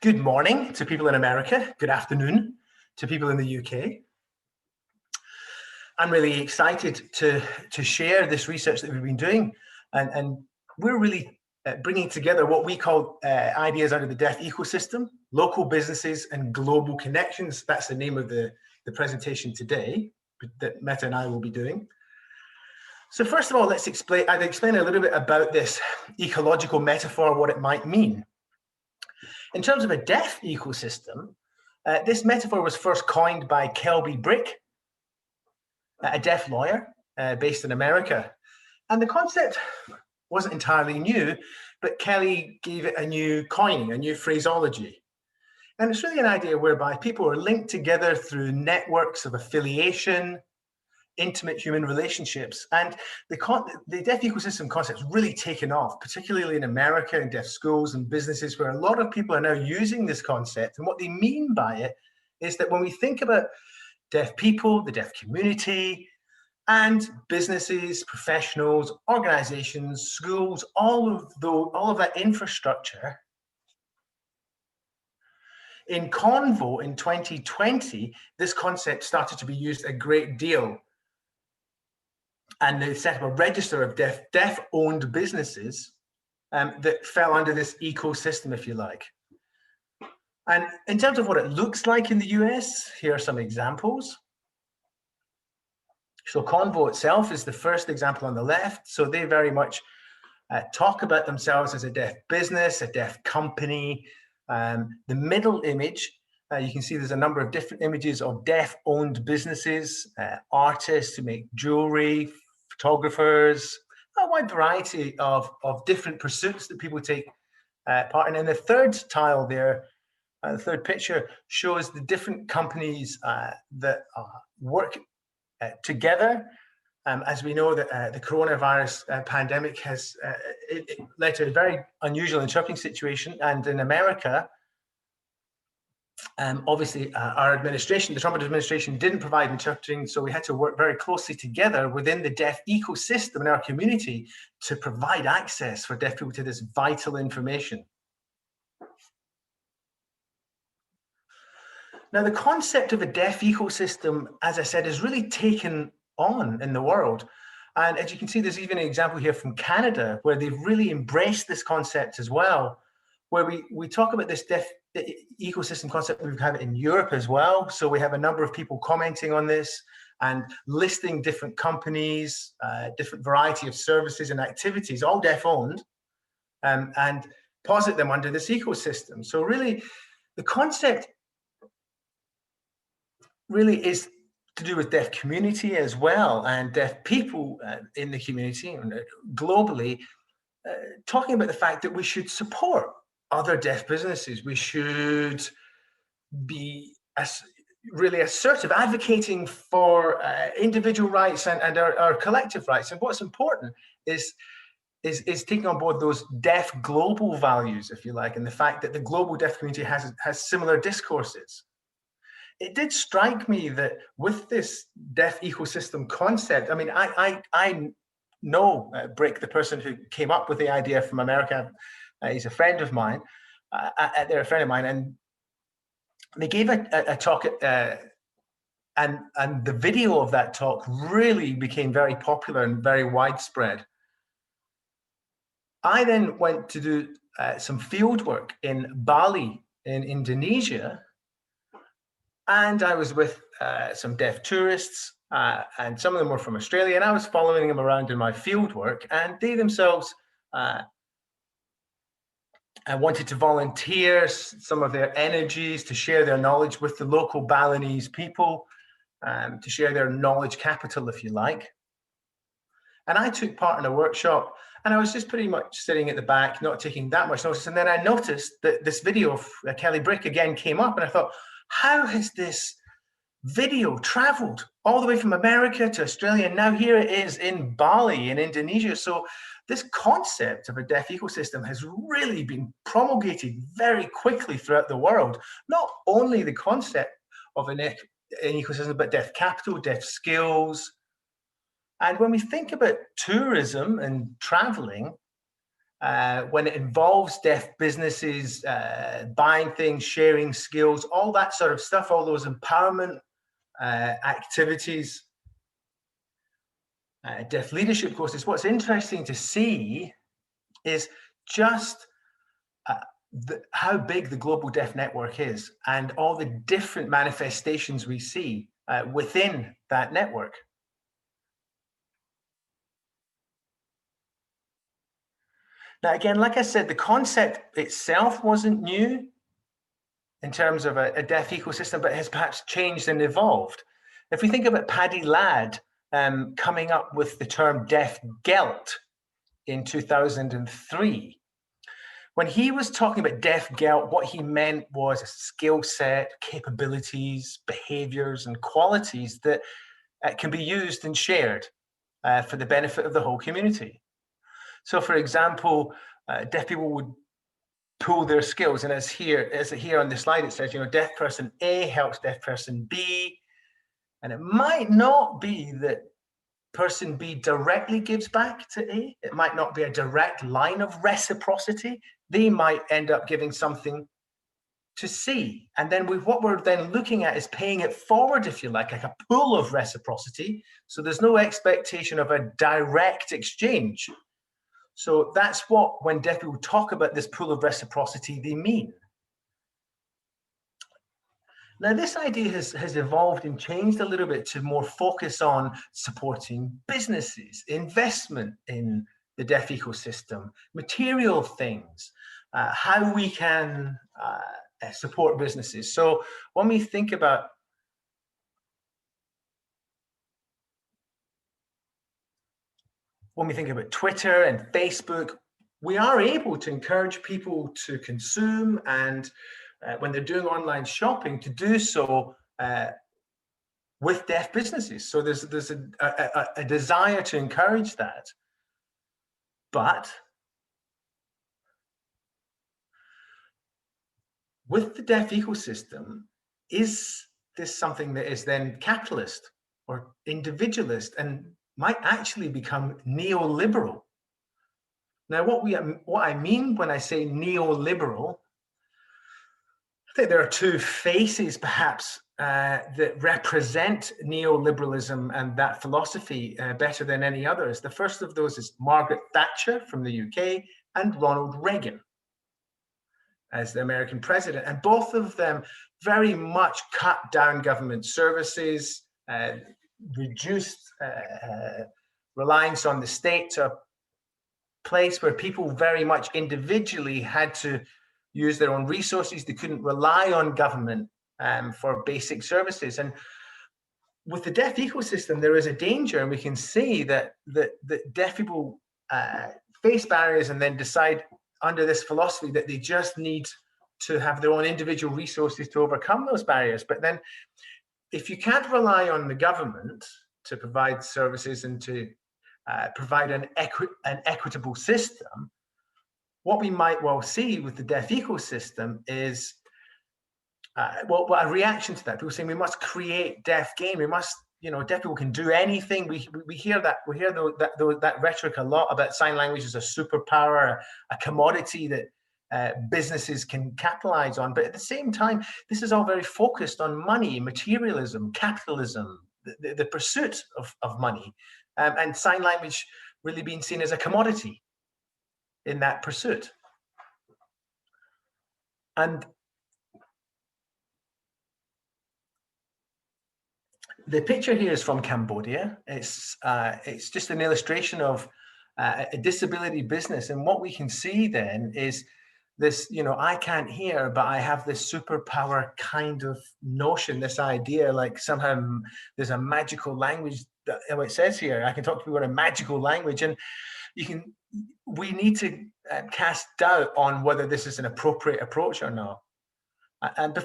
Good morning to people in America. Good afternoon to people in the UK. I'm really excited to share this research that we've been doing, and we're really bringing together what we call ideas out of the deaf ecosystem, local businesses and global connections. That's the name of the presentation today that Mette and I will be doing. So first of all, I'd explain a little bit about this ecological metaphor, what it might mean. In terms of a deaf ecosystem, this metaphor was first coined by Kelby Brick, a deaf lawyer based in America. And the concept wasn't entirely new, but Kelly gave it a new coining, a new phraseology. And it's really an idea whereby people are linked together through networks of affiliation, intimate human relationships. And the deaf ecosystem concept's really taken off, particularly in America, in deaf schools and businesses, where a lot of people are now using this concept. And what they mean by it is that when we think about deaf people, the deaf community, and businesses, professionals, organizations, schools, all of that infrastructure, in Convo in 2020, this concept started to be used a great deal. And they set up a register of deaf-owned businesses that fell under this ecosystem, if you like. And in terms of what it looks like in the US, here are some examples. So Convo itself is the first example on the left. So they very much talk about themselves as a deaf business, a deaf company. The middle image, you can see there's a number of different images of deaf-owned businesses, artists who make jewelry, photographers, a wide variety of different pursuits that people take part in. And the third tile there, the third picture, shows the different companies that work together. As we know, that the coronavirus pandemic has it led to a very unusual interpreting situation. And in America, obviously, our administration, the Trump administration, didn't provide interpreting, so we had to work very closely together within the deaf ecosystem in our community to provide access for deaf people to this vital information. Now, the concept of a deaf ecosystem, as I said, is really taken on in the world. And as you can see, there's even an example here from Canada where they've really embraced this concept as well, where we talk about this deaf ecosystem concept. We have it in Europe as well. So we have a number of people commenting on this and listing different companies, different variety of services and activities, all deaf-owned, and posit them under this ecosystem. So really, the concept really is to do with deaf community as well, and deaf people in the community and globally, talking about the fact that we should support other deaf businesses. We should be really assertive, advocating for individual rights and our collective rights. And what's important is taking on board those deaf global values, if you like, and the fact that the global deaf community has similar discourses. It did strike me that with this deaf ecosystem concept, I mean, I know Brick, the person who came up with the idea from America. He's a friend of mine. They're a friend of mine, and they gave a talk, and the video of that talk really became very popular and very widespread. I then went to do some field work in Bali in Indonesia, and I was with some deaf tourists, and some of them were from Australia, and I was following them around in my field work, and they themselves wanted to volunteer some of their energies to share their knowledge with the local Balinese people, to share their knowledge capital, if you like. And I took part in a workshop, and I was just pretty much sitting at the back, not taking that much notice. And then I noticed that this video of Kelly Brick again came up, and I thought, how has this video traveled all the way from America to Australia? And now here it is in Bali, in Indonesia. So this concept of a deaf ecosystem has really been promulgated very quickly throughout the world. Not only the concept of an ecosystem, but deaf capital, deaf skills. And when we think about tourism and traveling, when it involves deaf businesses, buying things, sharing skills, all that sort of stuff, all those empowerment activities, deaf leadership courses, what's interesting to see is just how big the global deaf network is and all the different manifestations we see within that network. Now, again, like I said, the concept itself wasn't new in terms of a deaf ecosystem, but it has perhaps changed and evolved. If we think about Paddy Ladd coming up with the term deaf gelt in 2003, when he was talking about deaf gelt, what he meant was a skill set, capabilities, behaviors, and qualities that can be used and shared for the benefit of the whole community. So, for example, deaf people would pool their skills, and as here on the slide, it says, deaf person A helps deaf person B, and it might not be that person B directly gives back to A. It might not be a direct line of reciprocity. They might end up giving something to C. And then what we're then looking at is paying it forward, if you like a pool of reciprocity. So there's no expectation of a direct exchange. So that's what, when deaf people talk about this pool of reciprocity, they mean. Now, this idea has evolved and changed a little bit to more focus on supporting businesses, investment in the deaf ecosystem, material things, how we can support businesses. So when we think about Twitter and Facebook, we are able to encourage people to consume and when they're doing online shopping, to do so with deaf businesses. So there's a desire to encourage that. But with the deaf ecosystem, is this something that is then capitalist or individualist and might actually become neoliberal? Now, what I mean when I say neoliberal, I think there are two faces, perhaps, that represent neoliberalism and that philosophy better than any others. The first of those is Margaret Thatcher from the UK and Ronald Reagan as the American president. And both of them very much cut down government services, reduced reliance on the state to a place where people very much individually had to use their own resources. They couldn't rely on government for basic services. And with the deaf ecosystem, there is a danger, and we can see that deaf people face barriers and then decide under this philosophy that they just need to have their own individual resources to overcome those barriers. But then if you can't rely on the government to provide services and to provide an equitable system, what we might well see with the deaf ecosystem is, a reaction to that. People saying we must create deaf gain. We must, deaf people can do anything. We hear that. We hear that rhetoric a lot about sign language as a superpower, a commodity that businesses can capitalize on. But at the same time, this is all very focused on money, materialism, capitalism, the pursuit of money, and sign language really being seen as a commodity in that pursuit. And the picture here is from Cambodia. It's just an illustration of a disability business. And what we can see then is this, I can't hear, but I have this superpower kind of notion, this idea, like somehow there's a magical language. It says here, I can talk to people in a magical language. And we need to cast doubt on whether this is an appropriate approach or not. And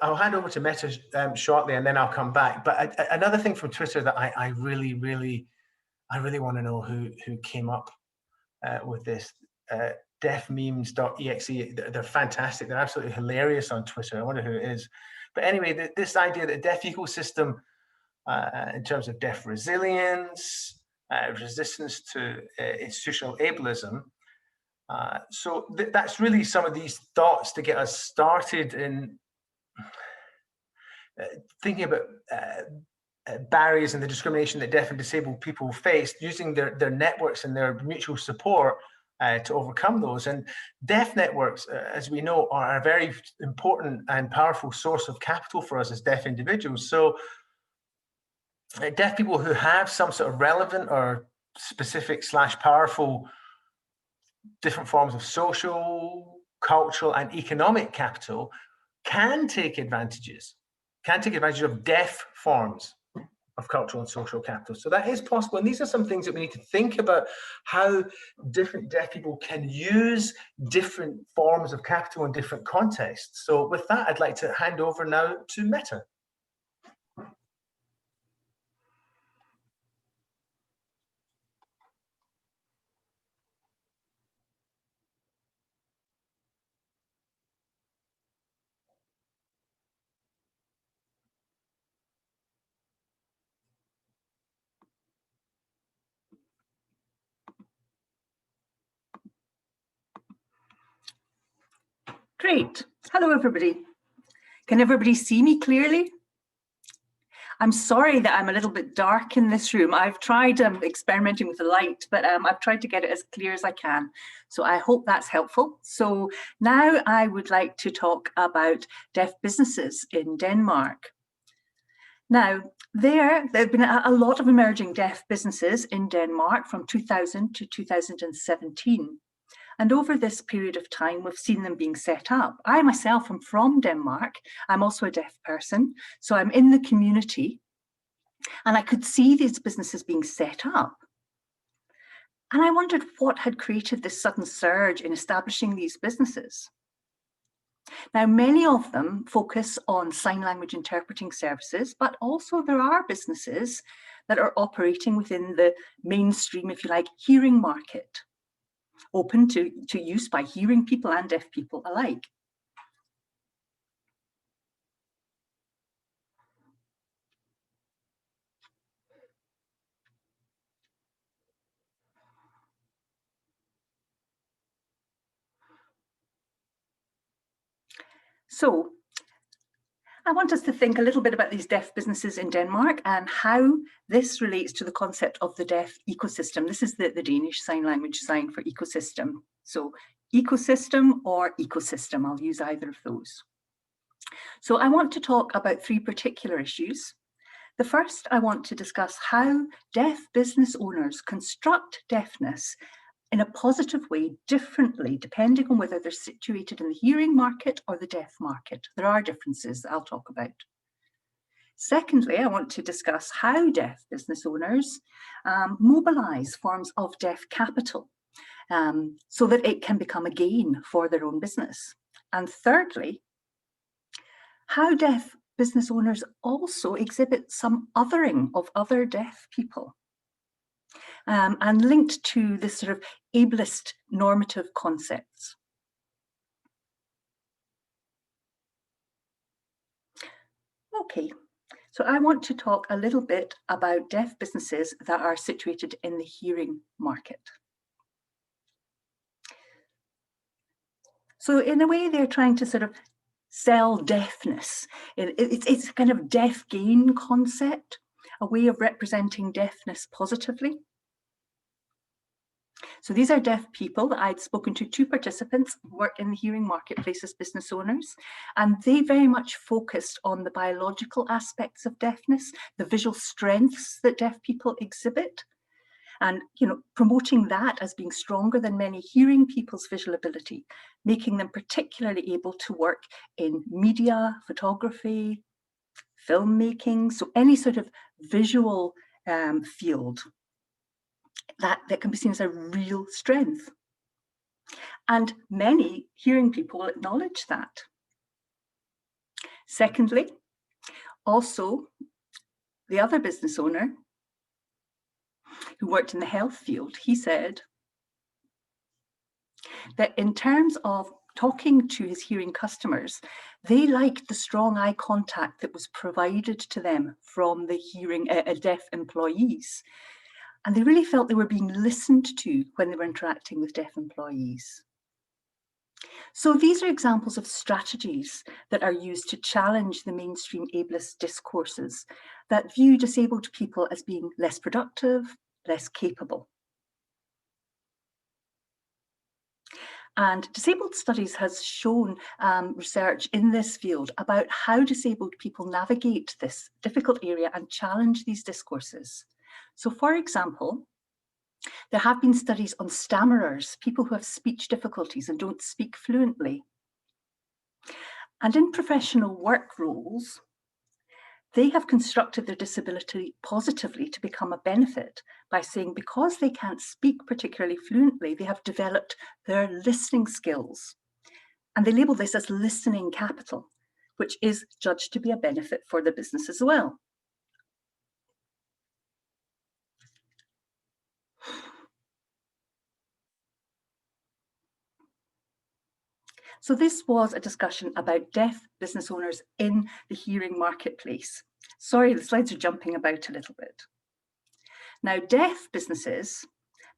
I'll hand over to Mette shortly, and then I'll come back. But another thing from Twitter that I really want to know who came up with this. Deafmemes.exe. They're fantastic. They're absolutely hilarious on Twitter. I wonder who it is. But anyway, this idea that deaf ecosystem, in terms of deaf resilience, resistance to institutional ableism. So that's really some of these thoughts to get us started in thinking about barriers and the discrimination that deaf and disabled people face, using their networks and their mutual support to overcome those. And deaf networks, as we know, are a very important and powerful source of capital for us as deaf individuals. So deaf people who have some sort of relevant or specific / powerful different forms of social, cultural, and economic capital can take advantage of deaf forms of cultural and social capital. So that is possible. And these are some things that we need to think about, how different deaf people can use different forms of capital in different contexts. So with that, I'd like to hand over now to Mette. Great. Hello, everybody. Can everybody see me clearly? I'm sorry that I'm a little bit dark in this room. I've tried experimenting with the light, but I've tried to get it as clear as I can. So I hope that's helpful. So now I would like to talk about deaf businesses in Denmark. Now, there have been a lot of emerging deaf businesses in Denmark from 2000 to 2017. And over this period of time, we've seen them being set up. I myself am from Denmark. I'm also a deaf person, so I'm in the community. And I could see these businesses being set up. And I wondered what had created this sudden surge in establishing these businesses. Now, many of them focus on sign language interpreting services, but also there are businesses that are operating within the mainstream, if you like, hearing market, open to use by hearing people and deaf people alike. So I want us to think a little bit about these deaf businesses in Denmark and how this relates to the concept of the deaf ecosystem. This is the Danish sign language sign for ecosystem. So ecosystem or ecosystem, I'll use either of those. So I want to talk about three particular issues. The first, I want to discuss how deaf business owners construct deafness in a positive way differently, depending on whether they're situated in the hearing market or the deaf market. There are differences that I'll talk about. Secondly, I want to discuss how deaf business owners mobilize forms of deaf capital so that it can become a gain for their own business. And thirdly, how deaf business owners also exhibit some othering of other deaf people. And linked to this sort of ableist normative concepts. Okay, so I want to talk a little bit about deaf businesses that are situated in the hearing market. So in a way, they're trying to sort of sell deafness. It's a kind of deaf gain concept, a way of representing deafness positively. So these are deaf people that I'd spoken to, two participants who work in the hearing marketplace as business owners, and they very much focused on the biological aspects of deafness, the visual strengths that deaf people exhibit, and promoting that as being stronger than many hearing people's visual ability, making them particularly able to work in media, photography, filmmaking, so any sort of visual field. That can be seen as a real strength. And many hearing people will acknowledge that. Secondly, also, the other business owner who worked in the health field, he said that in terms of talking to his hearing customers, they liked the strong eye contact that was provided to them from the hearing deaf employees. And they really felt they were being listened to when they were interacting with deaf employees. So these are examples of strategies that are used to challenge the mainstream ableist discourses that view disabled people as being less productive, less capable. And Disabled Studies has shown research in this field about how disabled people navigate this difficult area and challenge these discourses. So for example, there have been studies on stammerers, people who have speech difficulties and don't speak fluently. And in professional work roles, they have constructed their disability positively to become a benefit by saying because they can't speak particularly fluently, they have developed their listening skills. And they label this as listening capital, which is judged to be a benefit for the business as well. So this was a discussion about deaf business owners in the hearing marketplace. Sorry, the slides are jumping about a little bit. Now, deaf businesses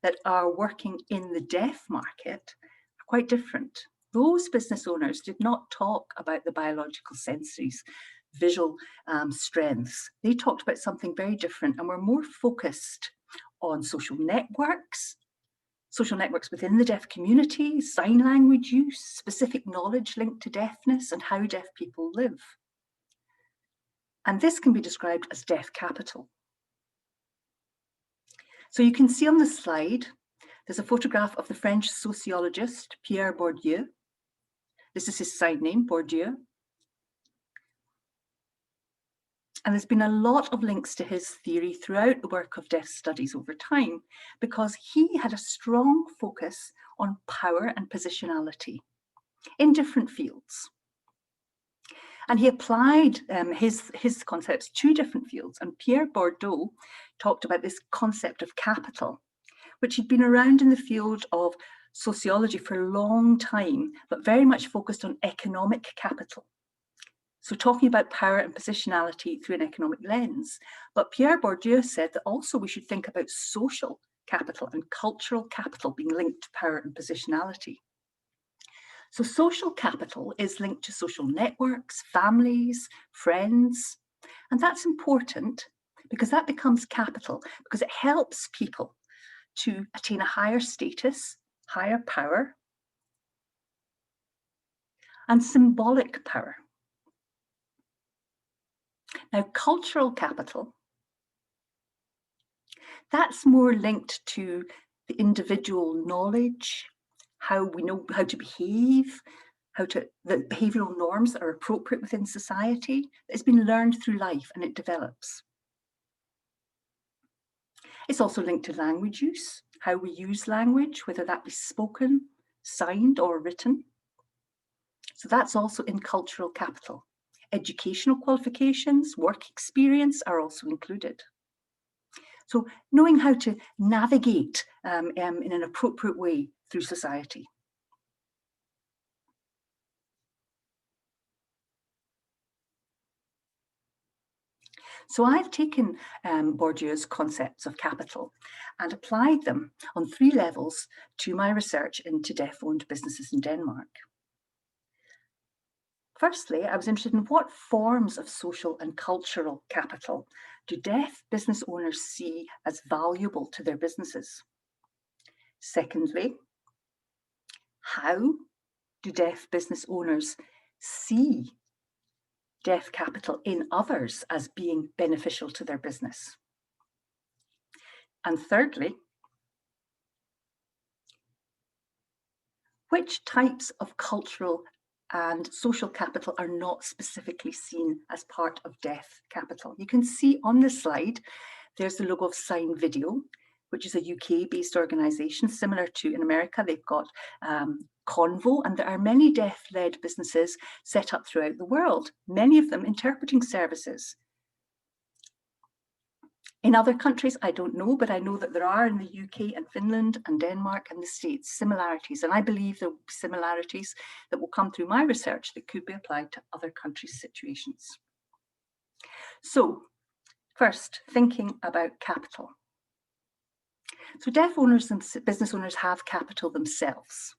that are working in the deaf market are quite different. Those business owners did not talk about the biological sensories, visual strengths. They talked about something very different and were more focused on social networks within the deaf community, sign language use, specific knowledge linked to deafness and how deaf people live. And this can be described as deaf capital. So you can see on the slide, there's a photograph of the French sociologist Pierre Bourdieu. This is his side name, Bourdieu. And there's been a lot of links to his theory throughout the work of deaf studies over time, because he had a strong focus on power and positionality in different fields. And he applied his concepts to different fields. And Pierre Bourdieu talked about this concept of capital, which had been around in the field of sociology for a long time, but very much focused on economic capital. So talking about power and positionality through an economic lens. But Pierre Bourdieu said that also we should think about social capital and cultural capital being linked to power and positionality. So social capital is linked to social networks, families, friends, and that's important because that becomes capital because it helps people to attain a higher status, higher power, and symbolic power. Now, cultural capital, that's more linked to the individual knowledge, how we know how to behave, the behavioural norms that are appropriate within society. It's been learned through life and it develops. It's also linked to language use, how we use language, whether that be spoken, signed or written. So that's also in cultural capital. Educational qualifications, work experience are also included. So knowing how to navigate in an appropriate way through society. So I've taken Bourdieu's concepts of capital and applied them on 3 levels to my research into deaf-owned businesses in Denmark. Firstly, I was interested in what forms of social and cultural capital do deaf business owners see as valuable to their businesses? Secondly, how do deaf business owners see deaf capital in others as being beneficial to their business? And thirdly, which types of cultural and social capital are not specifically seen as part of deaf capital? You can see on this slide, there's the logo of Sign Video, which is a UK-based organisation similar to in America. They've got Convo, and there are many deaf-led businesses set up throughout the world, many of them interpreting services. In other countries, I don't know, but I know that there are in the UK and Finland and Denmark and the States similarities. And I believe there will be similarities that will come through my research that could be applied to other countries' situations. So first, thinking about capital. So deaf owners and business owners have capital themselves.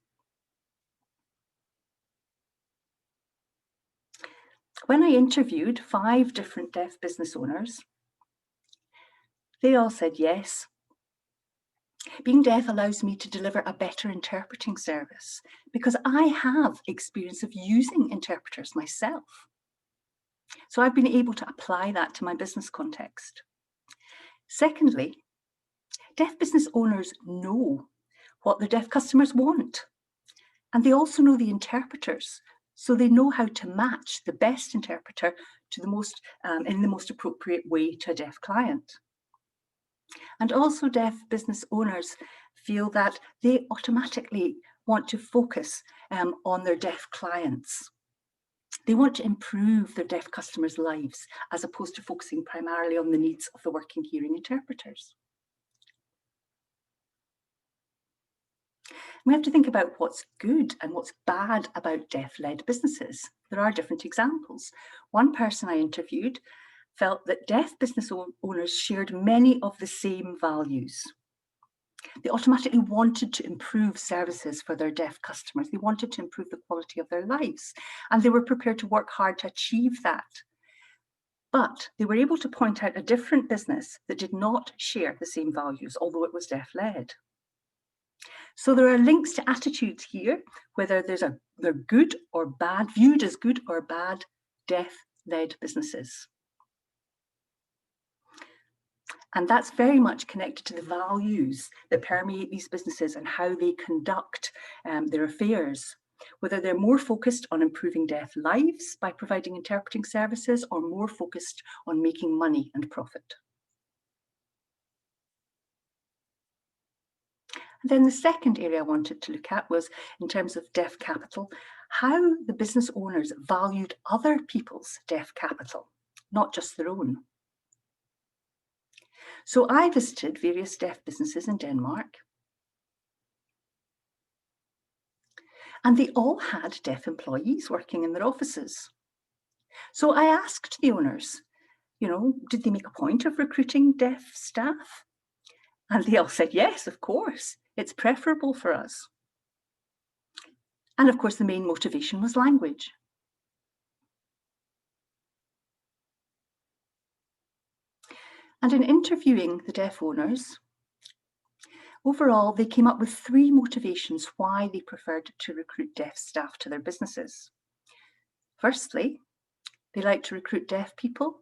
When I interviewed 5 different deaf business owners, they all said yes. Being deaf allows me to deliver a better interpreting service because I have experience of using interpreters myself. So I've been able to apply that to my business context. Secondly, deaf business owners know what their deaf customers want, and they also know the interpreters, so they know how to match the best interpreter to the most in the most appropriate way to a deaf client. And also deaf business owners feel that they automatically want to focus on their deaf clients. They want to improve their deaf customers' lives as opposed to focusing primarily on the needs of the working hearing interpreters. We have to think about what's good and what's bad about deaf-led businesses. There are different examples. One person I interviewed felt that deaf business owners shared many of the same values. They automatically wanted to improve services for their deaf customers. They wanted to improve the quality of their lives, and they were prepared to work hard to achieve that. But they were able to point out a different business that did not share the same values, although it was deaf-led. So there are links to attitudes here, whether they're good or bad, viewed as good or bad deaf-led businesses. And that's very much connected to the values that permeate these businesses and how they conduct their affairs, whether they're more focused on improving deaf lives by providing interpreting services or more focused on making money and profit. And then the second area I wanted to look at was, in terms of deaf capital, how the business owners valued other people's deaf capital, not just their own. So I visited various deaf businesses in Denmark, and they all had deaf employees working in their offices. So I asked the owners, did they make a point of recruiting deaf staff? And they all said, yes, of course, it's preferable for us. And of course, the main motivation was language. And in interviewing the deaf owners, overall, they came up with 3 motivations why they preferred to recruit deaf staff to their businesses. Firstly, they like to recruit deaf people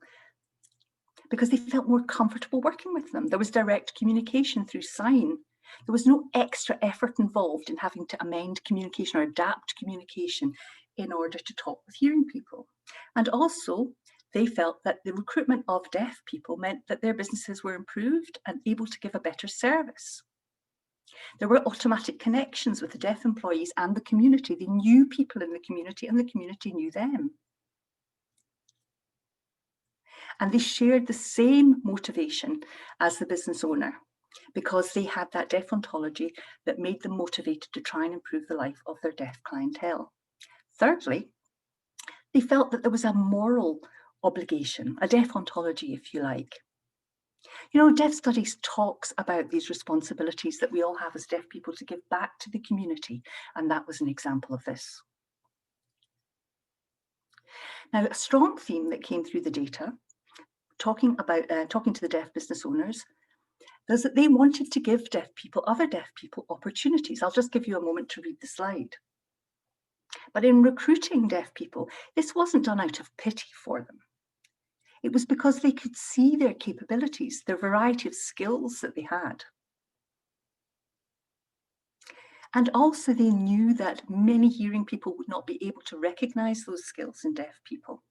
because they felt more comfortable working with them. There was direct communication through sign. There was no extra effort involved in having to amend communication or adapt communication in order to talk with hearing people. And also, they felt that the recruitment of deaf people meant that their businesses were improved and able to give a better service. There were automatic connections with the deaf employees and the community. They knew people in the community and the community knew them. And they shared the same motivation as the business owner because they had that deaf ontology that made them motivated to try and improve the life of their deaf clientele. Thirdly, they felt that there was a moral obligation, a deaf ontology, if you like. Deaf studies talks about these responsibilities that we all have as deaf people to give back to the community, and that was an example of this. Now, a strong theme that came through the data, talking to the deaf business owners, was that they wanted to give other deaf people opportunities. I'll just give you a moment to read the slide. But in recruiting deaf people, this wasn't done out of pity for them. It was because they could see their capabilities, their variety of skills that they had. And also they knew that many hearing people would not be able to recognize those skills in deaf people.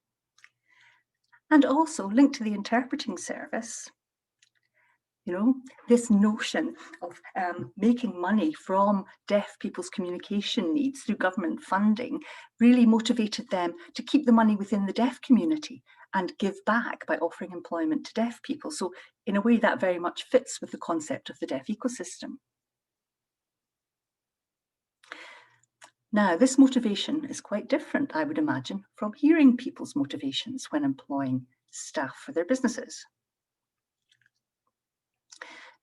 And also linked to the interpreting service, this notion of making money from deaf people's communication needs through government funding really motivated them to keep the money within the deaf community and give back by offering employment to deaf people. So in a way that very much fits with the concept of the deaf ecosystem. Now, this motivation is quite different, I would imagine, from hearing people's motivations when employing staff for their businesses.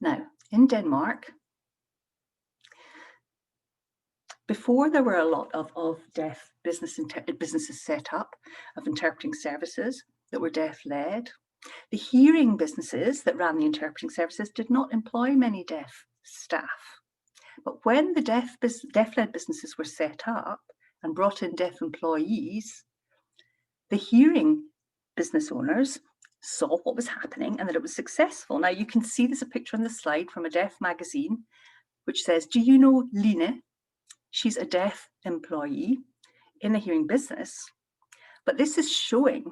Now, in Denmark, before there were a lot of deaf businesses set up, of interpreting services that were deaf-led, the hearing businesses that ran the interpreting services did not employ many deaf staff. But when the deaf-led businesses were set up and brought in deaf employees, the hearing business owners saw what was happening and that it was successful. Now you can see there's a picture on the slide from a deaf magazine which says, do you know Line? She's a deaf employee in the hearing business. But this is showing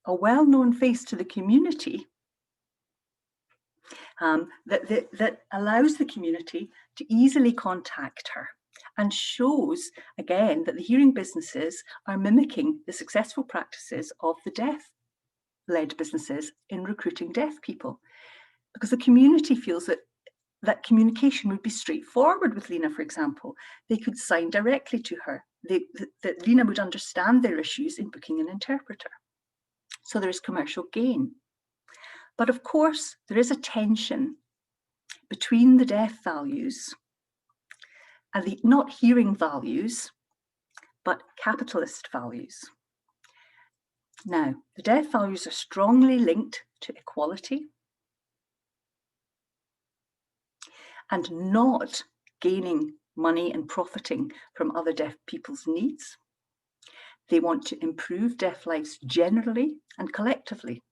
a well-known face to the community that allows the community to easily contact her, and shows again that the hearing businesses are mimicking the successful practices of the deaf-led businesses in recruiting deaf people, because the community feels that communication would be straightforward with Lena, for example. They could sign directly to her, that Lena would understand their issues in booking an interpreter. So there is commercial gain. But of course, there is a tension between the deaf values and the not hearing values, but capitalist values. Now, the deaf values are strongly linked to equality and not gaining money and profiting from other deaf people's needs. They want to improve deaf lives generally and collectively.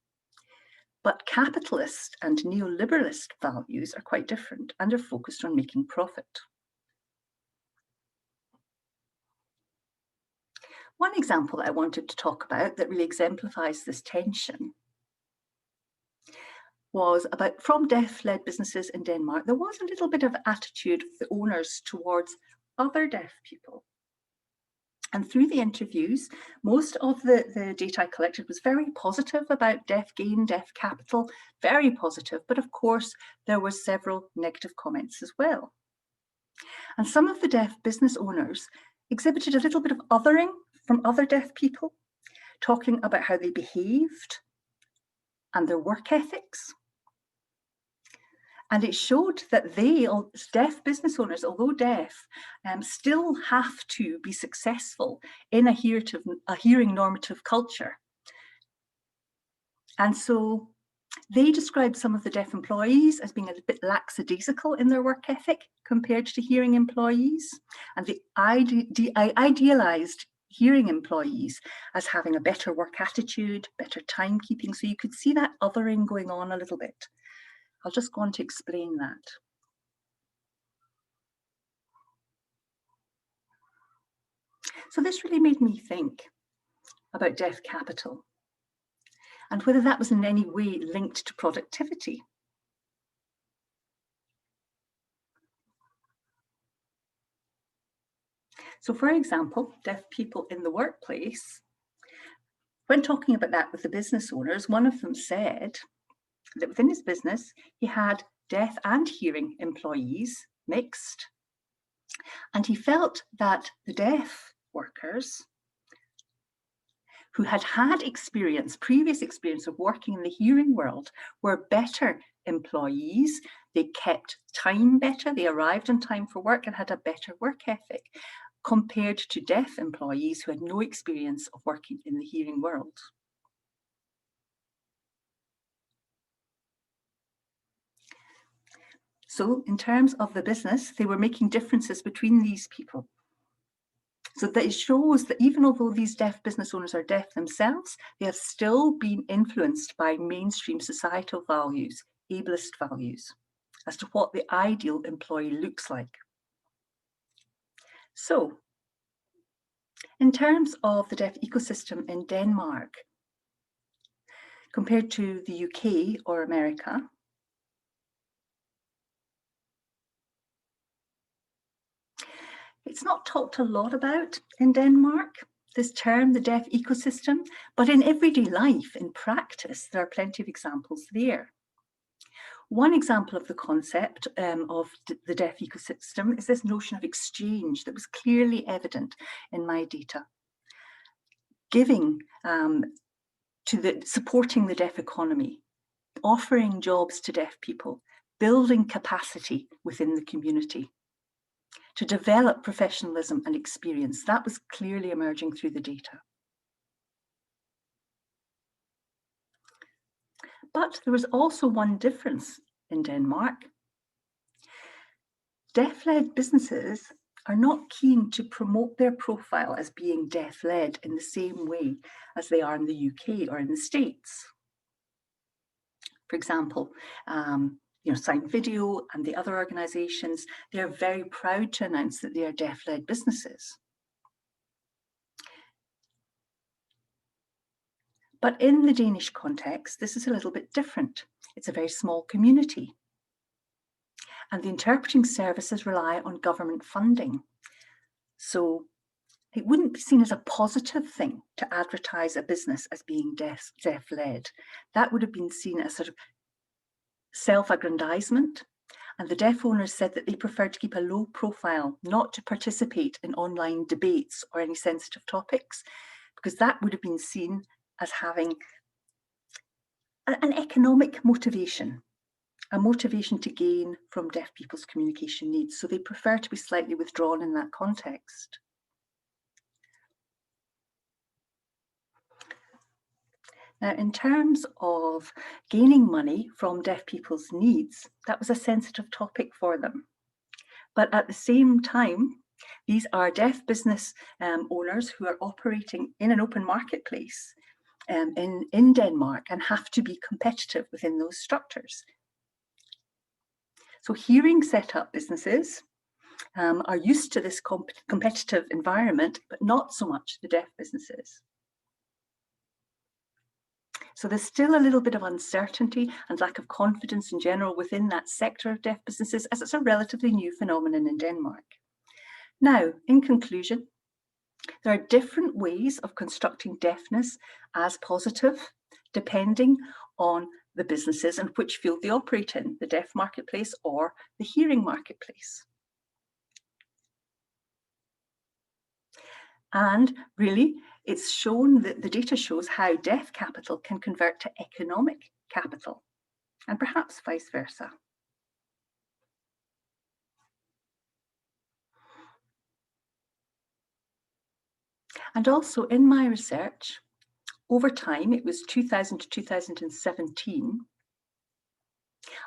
But capitalist and neoliberalist values are quite different and are focused on making profit. One example that I wanted to talk about that really exemplifies this tension was about, from deaf-led businesses in Denmark, there was a little bit of attitude of the owners towards other deaf people. And through the interviews, most of the data I collected was very positive about deaf gain, deaf capital, very positive. But of course, there were several negative comments as well. And some of the deaf business owners exhibited a little bit of othering from other deaf people, talking about how they behaved and their work ethics. And it showed that they, deaf business owners, although deaf, still have to be successful in a hearing normative culture. And so they described some of the deaf employees as being a bit lackadaisical in their work ethic compared to hearing employees. And they idealized hearing employees as having a better work attitude, better timekeeping. So you could see that othering going on a little bit. I'll just go on to explain that. So this really made me think about deaf capital and whether that was in any way linked to productivity. So for example, deaf people in the workplace, when talking about that with the business owners, one of them said that within his business, he had deaf and hearing employees mixed. And he felt that the deaf workers who had had previous experience of working in the hearing world were better employees. They kept time better, they arrived on time for work and had a better work ethic compared to deaf employees who had no experience of working in the hearing world. So in terms of the business, they were making differences between these people. So that it shows that even although these deaf business owners are deaf themselves, they have still been influenced by mainstream societal values, ableist values, as to what the ideal employee looks like. So in terms of the deaf ecosystem in Denmark, compared to the UK or America, it's not talked a lot about in Denmark, this term, the deaf ecosystem, but in everyday life, in practice, there are plenty of examples there. One example of the concept of the deaf ecosystem is this notion of exchange that was clearly evident in my data. Giving supporting the deaf economy, offering jobs to deaf people, building capacity within the community, to develop professionalism and experience. That was clearly emerging through the data. But there was also one difference in Denmark. Deaf-led businesses are not keen to promote their profile as being deaf-led in the same way as they are in the UK or in the States. For example, Sign Video and the other organisations, they're very proud to announce that they are deaf-led businesses. But in the Danish context, this is a little bit different. It's a very small community. And the interpreting services rely on government funding. So it wouldn't be seen as a positive thing to advertise a business as being deaf-led. That would have been seen as sort of self-aggrandizement. And the deaf owners said that they preferred to keep a low profile, not to participate in online debates or any sensitive topics, because that would have been seen as having an economic motivation, a motivation to gain from deaf people's communication needs. So they prefer to be slightly withdrawn in that context. Now, in terms of gaining money from deaf people's needs, that was a sensitive topic for them. But at the same time, these are deaf business owners who are operating in an open marketplace in Denmark and have to be competitive within those structures. So hearing setup businesses are used to this competitive environment, but not so much the deaf businesses. So there's still a little bit of uncertainty and lack of confidence in general within that sector of deaf businesses, as it's a relatively new phenomenon in Denmark. Now, in conclusion, there are different ways of constructing deafness as positive, depending on the businesses and which field they operate in, the deaf marketplace or the hearing marketplace. And really, it's shown that the data shows how deaf capital can convert to economic capital, and perhaps vice versa. And also in my research, over time, it was 2000 to 2017,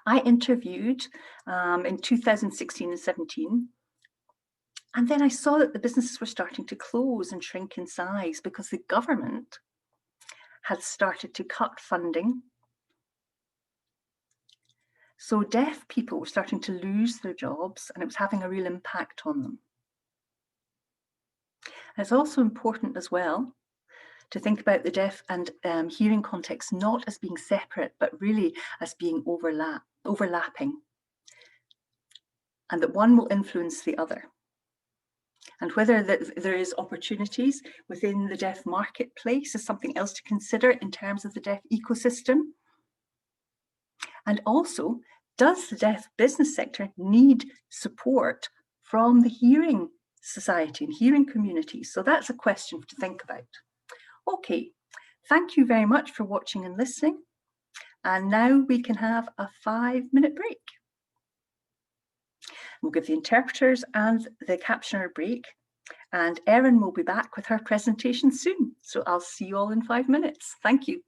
I interviewed in 2016 and 17, and then I saw that the businesses were starting to close and shrink in size because the government had started to cut funding. So deaf people were starting to lose their jobs, and it was having a real impact on them. And it's also important as well to think about the deaf and hearing context not as being separate, but really as being overlapping, and that one will influence the other. And whether there is opportunities within the deaf marketplace is something else to consider in terms of the deaf ecosystem. And also, does the deaf business sector need support from the hearing society and hearing communities? So that's a question to think about. Okay, thank you very much for watching and listening. And now we can have a 5-minute break. We'll give the interpreters and the captioner a break, and Erin will be back with her presentation soon. So I'll see you all in 5 minutes. Thank you.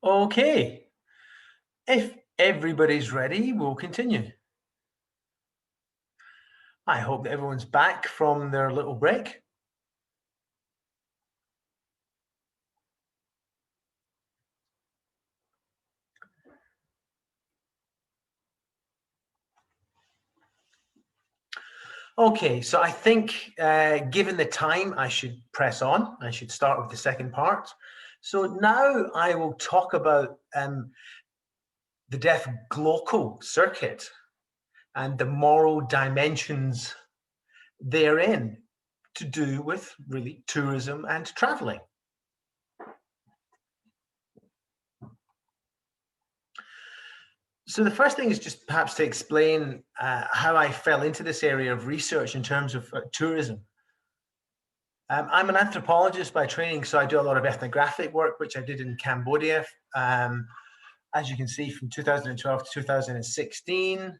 Okay, if everybody's ready, we'll continue. I hope that everyone's back from their little break. Okay, so I think given the time, I should press on. I should start with the second part. So now I will talk about the deaf glocal circuit and the moral dimensions therein to do with really tourism and traveling. So the first thing is just perhaps to explain how I fell into this area of research in terms of tourism. I'm an anthropologist by training, so I do a lot of ethnographic work, which I did in Cambodia. As you can see, from 2012 to 2016,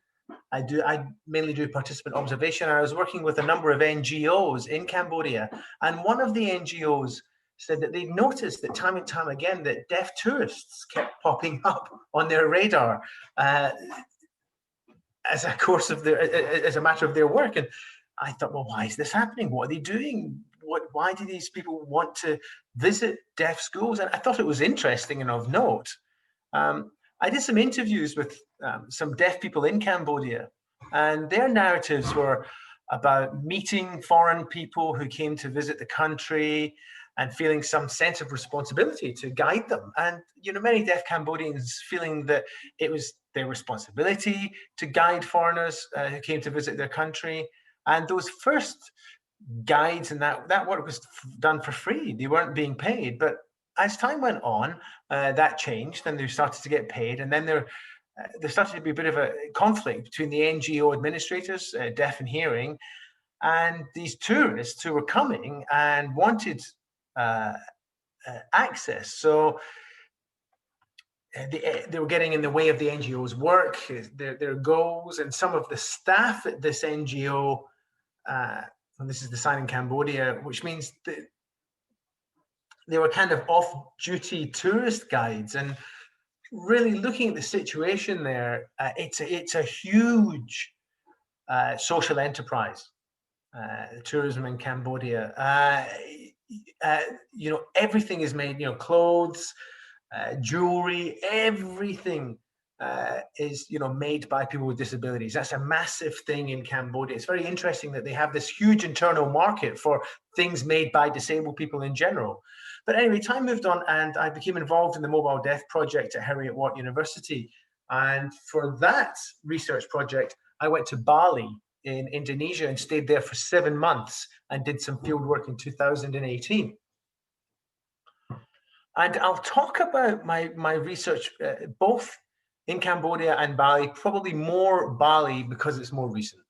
I mainly do participant observation. I was working with a number of NGOs in Cambodia, and one of the NGOs said that they noticed that time and time again that deaf tourists kept popping up on their radar as a matter of their work. And I thought, well, why is this happening? What are they doing? Why do these people want to visit deaf schools? And I thought it was interesting and of note. I did some interviews with some deaf people in Cambodia, and their narratives were about meeting foreign people who came to visit the country and feeling some sense of responsibility to guide them. And, many deaf Cambodians feeling that it was their responsibility to guide foreigners who came to visit their country. And those first guides and that work was done for free. They weren't being paid. But as time went on, that changed, and they started to get paid. And then there started to be a bit of a conflict between the NGO administrators, deaf and hearing, and these tourists who were coming and wanted access. So they were getting in the way of the NGO's work, their goals, and some of the staff at this NGO, and this is the sign in Cambodia, which means that they were kind of off-duty tourist guides. And really looking at the situation there, it's a huge social enterprise, tourism in Cambodia. Everything is made, clothes, jewelry, everything is made by people with disabilities. That's a massive thing in Cambodia. It's very interesting that they have this huge internal market for things made by disabled people in general. But anyway, time moved on, and I became involved in the Mobile Deaf Project at Heriot-Watt University. And for that research project, I went to Bali in Indonesia and stayed there for 7 months and did some field work in 2018. And I'll talk about my research both in Cambodia and Bali, probably more Bali because it's more recent.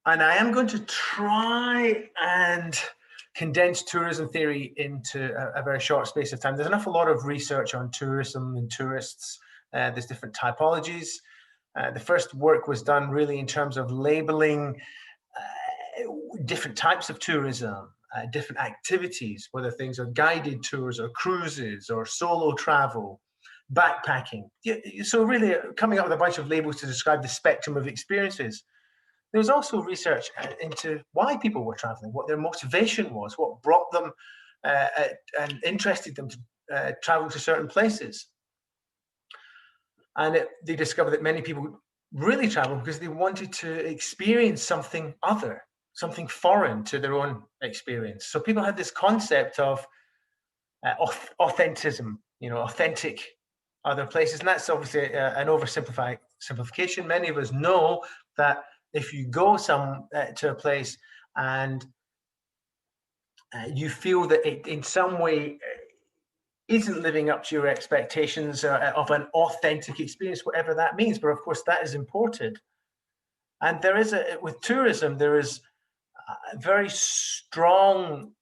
And I am going to try and condense tourism theory into a very short space of time. There's an awful lot of research on tourism and tourists. There's different typologies. The first work was done really in terms of labeling different types of tourism, different activities, whether things are guided tours or cruises or solo travel, backpacking. So really coming up with a bunch of labels to describe the spectrum of experiences. There was also research into why people were traveling, what their motivation was, what brought them and interested them to travel to certain places. And they discovered that many people really traveled because they wanted to experience something other, something foreign to their own experience. So people had this concept of authenticism, authentic other places. And that's obviously an oversimplification. Many of us know that if you go to a place and you feel that it in some way isn't living up to your expectations of an authentic experience, whatever that means. But of course, that is imported. And with tourism, there is a very strong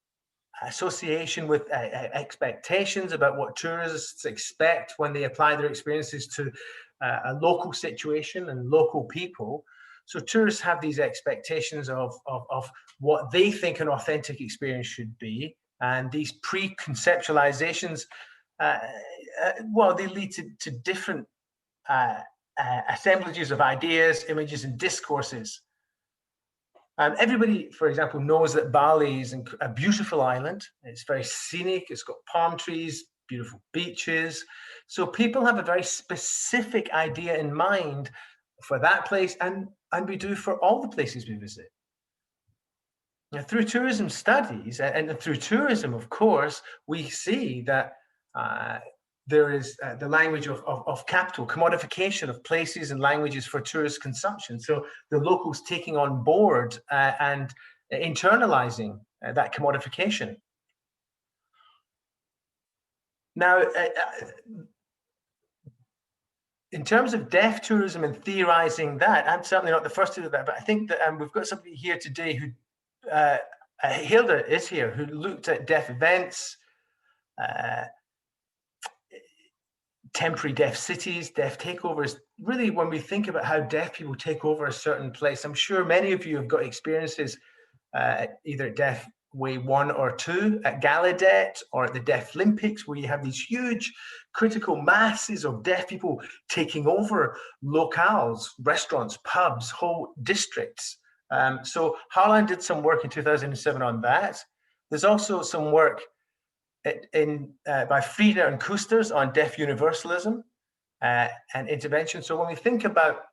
association with expectations about what tourists expect when they apply their experiences to a local situation and local people. So tourists have these expectations of what they think an authentic experience should be. And these pre-conceptualizations well, they lead to different assemblages of ideas, images, and discourses. Everybody, for example, knows that Bali is a beautiful island. It's very scenic. It's got palm trees, beautiful beaches. So people have a very specific idea in mind for that place, and we do for all the places we visit. Now, through tourism studies and through tourism, of course, we see that there is the language of capital, commodification of places and languages for tourist consumption. So the locals taking on board and internalizing that commodification. Now, in terms of deaf tourism and theorizing that, I'm certainly not the first to do that, but I think that we've got somebody here today who, Hilda is here, who looked at deaf events, temporary deaf cities, deaf takeovers. Really, when we think about how deaf people take over a certain place, I'm sure many of you have got experiences either at Deaf Way 1 or 2, at Gallaudet, or at the Deaf Olympics, where you have these huge critical masses of deaf people taking over locales, restaurants, pubs, whole districts. So Harlan did some work in 2007 on that. There's also some work by Frieda and Kusters on deaf universalism and intervention. So when we think about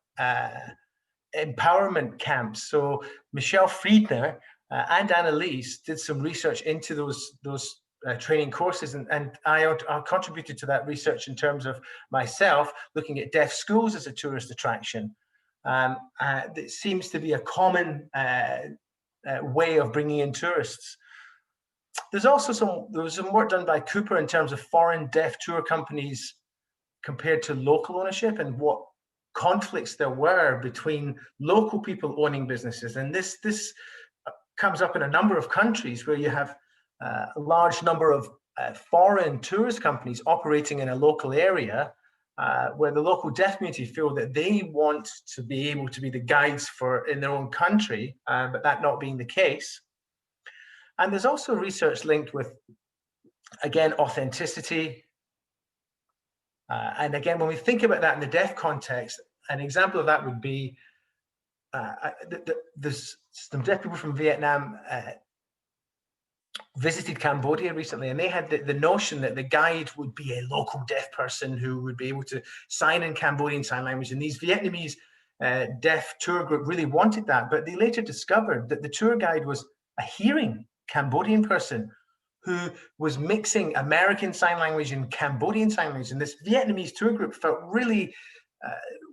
empowerment camps, so Michelle Friedner and Annalise did some research into those training courses, and I contributed to that research in terms of myself looking at deaf schools as a tourist attraction. It seems to be a common way of bringing in tourists. There was some work done by Cooper in terms of foreign deaf tour companies compared to local ownership and what conflicts there were between local people owning businesses. And this comes up in a number of countries where you have a large number of foreign tourist companies operating in a local area where the local deaf community feel that they want to be able to be the guides in their own country, but that not being the case. And there's also research linked with, again, authenticity. And again, when we think about that in the deaf context, an example of that would be there's some deaf people from Vietnam visited Cambodia recently, and they had the notion that the guide would be a local deaf person who would be able to sign in Cambodian Sign Language. And these Vietnamese deaf tour group really wanted that, but they later discovered that the tour guide was a hearing Cambodian person who was mixing American Sign Language and Cambodian Sign Language. And this Vietnamese tour group felt really,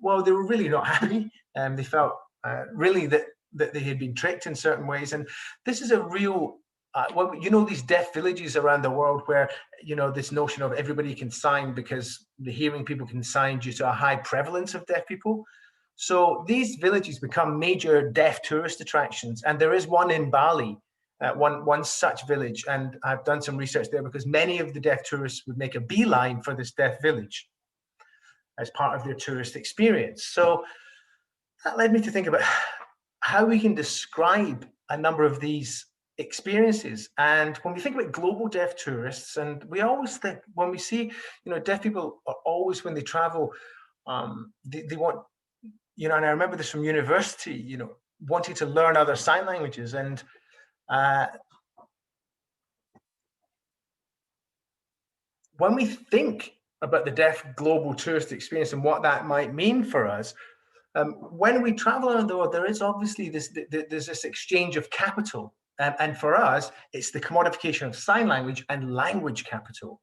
well, they were really not happy. They felt really that they had been tricked in certain ways. And this is a real, well, you know, these deaf villages around the world where, you know, this notion of everybody can sign because the hearing people can sign due to a high prevalence of deaf people. So these villages become major deaf tourist attractions. And there is one in Bali, one such village, and I've done some research there because many of the deaf tourists would make a beeline for this deaf village as part of their tourist experience. So that led me to think about how we can describe a number of these experiences. And when we think about global deaf tourists, and we always think, when we see, you know, deaf people are always, when they travel, they want, you know, and I remember this from university, you know, wanting to learn other sign languages. And when we think about the deaf global tourist experience and what that might mean for us, when we travel around the world, there is obviously there's this exchange of capital. And for us, it's the commodification of sign language and language capital.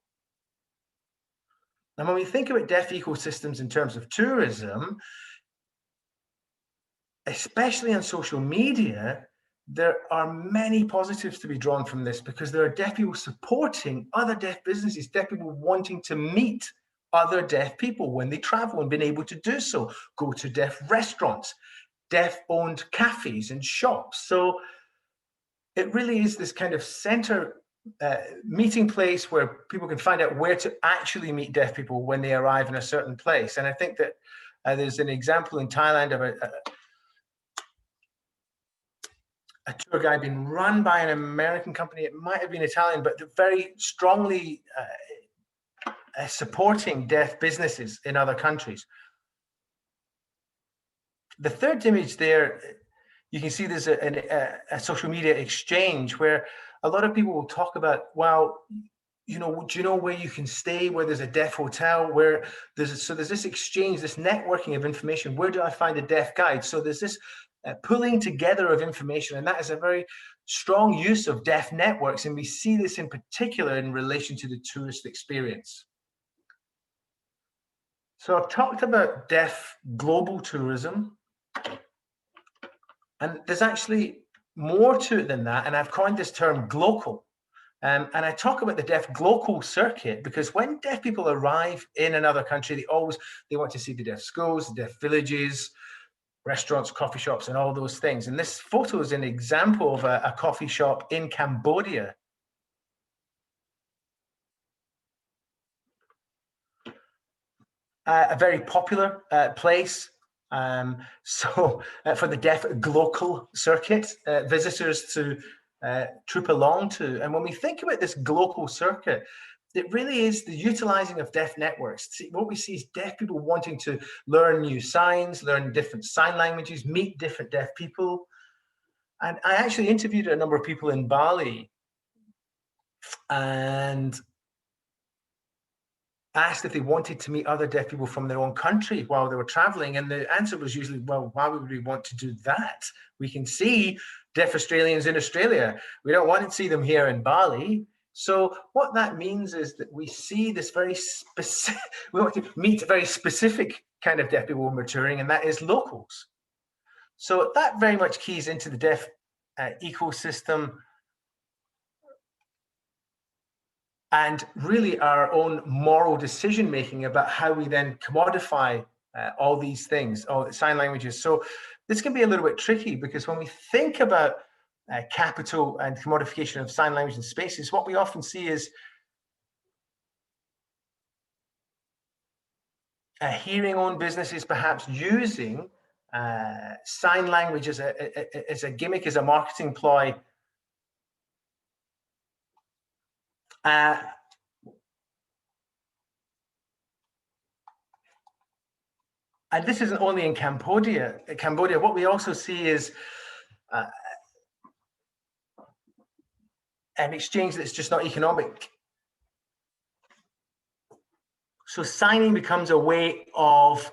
And when we think about deaf ecosystems in terms of tourism, especially on social media, there are many positives to be drawn from this because there are deaf people supporting other deaf businesses, deaf people wanting to meet other deaf people when they travel and being able to do so, go to deaf restaurants, deaf-owned cafes and shops. So it really is this kind of center meeting place where people can find out where to actually meet deaf people when they arrive in a certain place. And I think that there's an example in Thailand of a tour guide being run by an American company. It might have been Italian, but very strongly supporting deaf businesses in other countries. The third image there, you can see there's a social media exchange where a lot of people will talk about, well, you know, do you know where you can stay, where there's a deaf hotel, where there's this exchange, this networking of information. Where do I find a deaf guide? So there's this pulling together of information, and that is a very strong use of deaf networks. And we see this in particular in relation to the tourist experience. So I've talked about deaf global tourism, and there's actually more to it than that. And I've coined this term glocal. And I talk about the deaf glocal circuit because when deaf people arrive in another country, they want to see the deaf schools, the deaf villages, restaurants, coffee shops, and all those things. And this photo is an example of a coffee shop in Cambodia. A very popular place. So for the deaf glocal circuit, visitors to troop along to. And when we think about this glocal circuit, it really is the utilizing of deaf networks. What we see is deaf people wanting to learn new signs, learn different sign languages, meet different deaf people. And I actually interviewed a number of people in Bali and asked if they wanted to meet other deaf people from their own country while they were traveling. And the answer was usually, well, why would we want to do that? We can see deaf Australians in Australia. We don't want to see them here in Bali. So what that means is that we see this very specific, we want to meet a very specific kind of deaf people when we're touring, and that is locals. So that very much keys into the deaf ecosystem and really our own moral decision-making about how we then commodify all these things, all the sign languages. So this can be a little bit tricky because when we think about capital and commodification of sign language and spaces, what we often see is hearing-owned businesses perhaps using sign language as a gimmick, as a marketing ploy. And this isn't only in Cambodia. What we also see is an exchange that's just not economic. So signing becomes a way of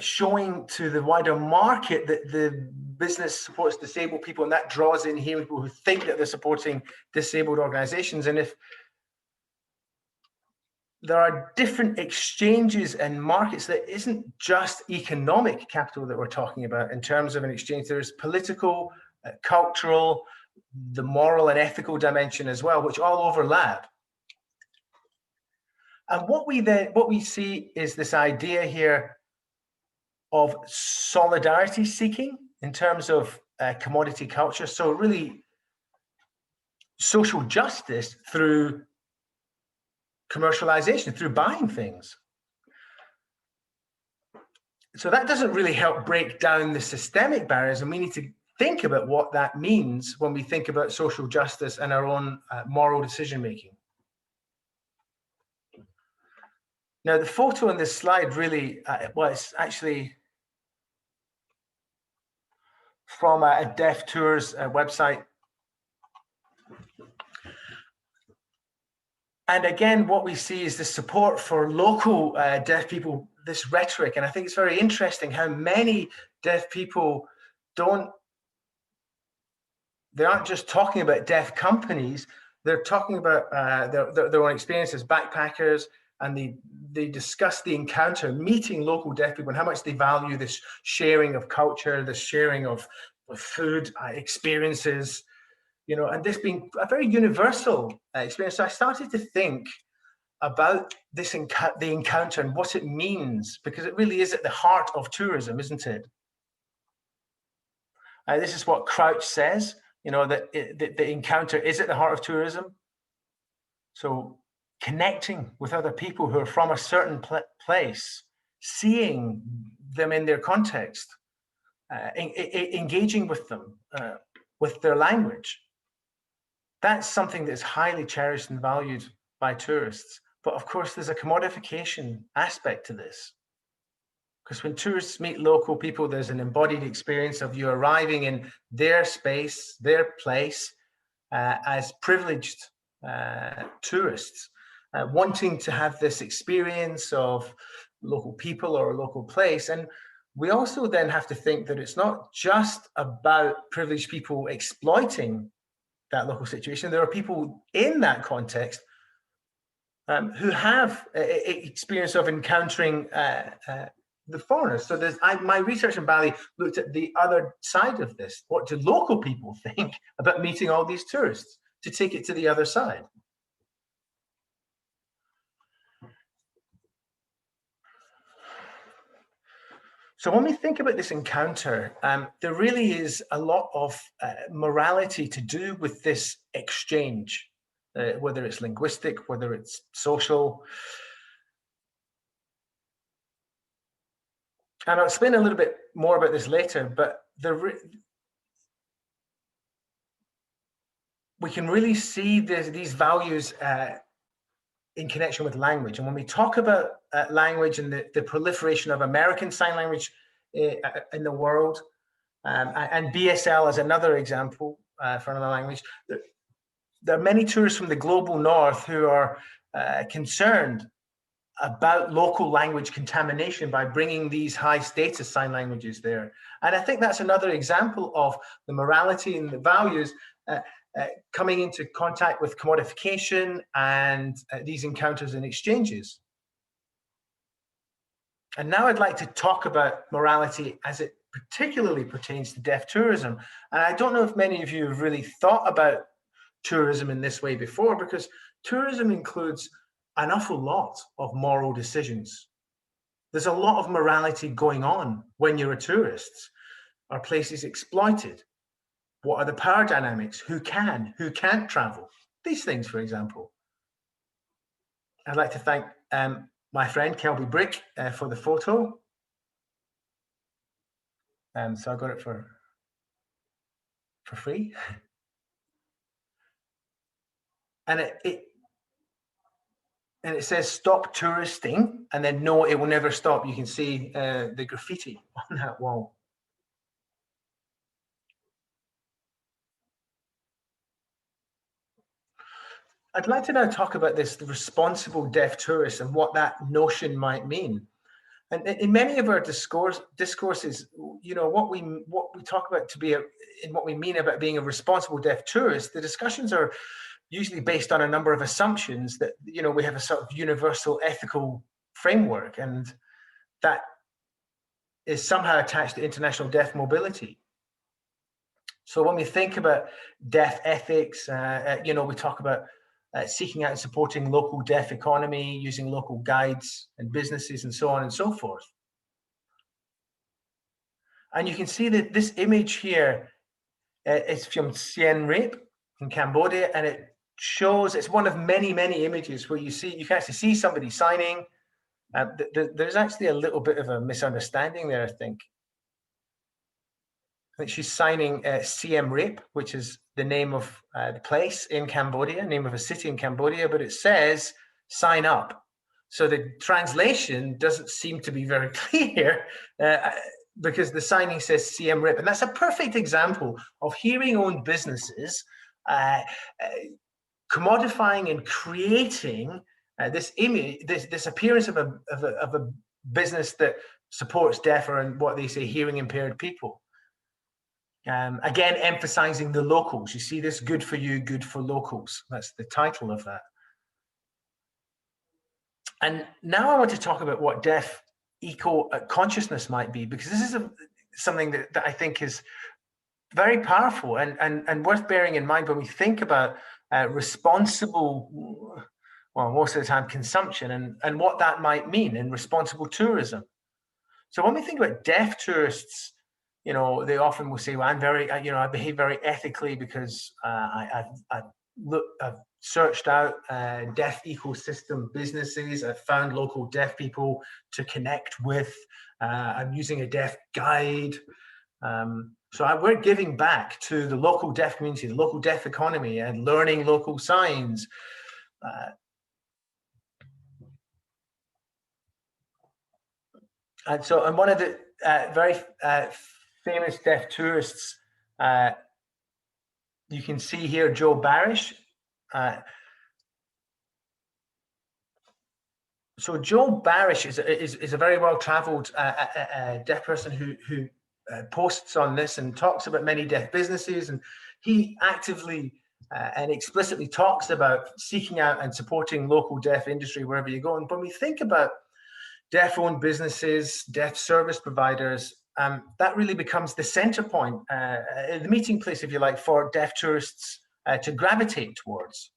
showing to the wider market that the business supports disabled people, and that draws in hearing people who think that they're supporting disabled organizations. And if there are different exchanges and markets, that isn't just economic capital that we're talking about in terms of an exchange. There's political, cultural, the moral and ethical dimension as well, which all overlap. And what we see is this idea here of solidarity seeking in terms of commodity culture. So really social justice through commercialization, through buying things. So that doesn't really help break down the systemic barriers, and we need to think about what that means when we think about social justice and our own moral decision-making. Now, the photo on this slide really, well, it's actually from a Deaf Tours website. And again, what we see is the support for local deaf people, this rhetoric. And I think it's very interesting how many deaf people they aren't just talking about deaf companies, they're talking about their own experiences, backpackers, and they discuss the encounter, meeting local deaf people and how much they value this sharing of culture, the sharing of food experiences, you know, and this being a very universal experience. So I started to think about this the encounter and what it means, because it really is at the heart of tourism, isn't it? This is what Crouch says, you know, that the encounter is at the heart of tourism. So connecting with other people who are from a certain place, seeing them in their context, engaging with them, with their language. That's something that's highly cherished and valued by tourists. But of course, there's a commodification aspect to this. Because when tourists meet local people, there's an embodied experience of you arriving in their space, their place, as privileged tourists, wanting to have this experience of local people or a local place. And we also then have to think that it's not just about privileged people exploiting that local situation. There are people in that context who have experience of encountering the foreigners. So my research in Bali looked at the other side of this. What do local people think about meeting all these tourists, to take it to the other side? So when we think about this encounter, there really is a lot of morality to do with this exchange, whether it's linguistic, whether it's social. And I'll explain a little bit more about this later, but we can really see these values in connection with language. And when we talk about language and the proliferation of American Sign Language in the world, and BSL as another example for another language, there are many tourists from the global north who are concerned about local language contamination by bringing these high status sign languages there. And I think that's another example of the morality and the values coming into contact with commodification and these encounters and exchanges. And now I'd like to talk about morality as it particularly pertains to deaf tourism. And I don't know if many of you have really thought about tourism in this way before, because tourism includes an awful lot of moral decisions. There's a lot of morality going on when you're a tourist. Are places exploited? What are the power dynamics? Who can, who can't travel? These things, for example. I'd like to thank my friend Kelby Brick for the photo. So I got it for free. And it says stop touristing, and then no, it will never stop. You can see the graffiti on that wall. I'd like to now talk about the responsible deaf tourist and what that notion might mean. And in many of our discourses, you know, what we talk about to be in what we mean about being a responsible deaf tourist, the discussions are usually based on a number of assumptions that, you know, we have a sort of universal ethical framework, and that is somehow attached to international deaf mobility. So when we think about deaf ethics, you know, we talk about seeking out and supporting local deaf economy, using local guides and businesses and so on and so forth. And you can see that this image here is from Siem Reap in Cambodia, and it shows, it's one of many, many images where you can actually see somebody signing. There's actually a little bit of a misunderstanding there, I think. I think she's signing Siem Reap, which is the name of the place in Cambodia, name of a city in Cambodia, but it says sign up. So the translation doesn't seem to be very clear because the signing says Siem Reap. And that's a perfect example of hearing-owned businesses commodifying and creating this image, this appearance of a business that supports deaf or, what they say, hearing impaired people. Again, emphasizing the locals. You see this, good for you, good for locals. That's the title of that. And now I want to talk about what deaf eco-consciousness might be, because this is something that I think is very powerful and worth bearing in mind when we think about responsible, well, most of the time, consumption and what that might mean in responsible tourism. So when we think about deaf tourists, you know, they often will say, well, I behave very ethically because I've searched out deaf ecosystem businesses. I've found local deaf people to connect with. I'm using a deaf guide. So we're giving back to the local deaf community, the local deaf economy, and learning local signs. And one of the very famous deaf tourists, you can see here, Joe Barish. So Joe Barish is a very well-traveled deaf person who posts on this and talks about many deaf businesses, and he actively and explicitly talks about seeking out and supporting local deaf industry wherever you go. And when we think about deaf-owned businesses, deaf service providers, that really becomes the center point, the meeting place, if you like, for deaf tourists to gravitate towards.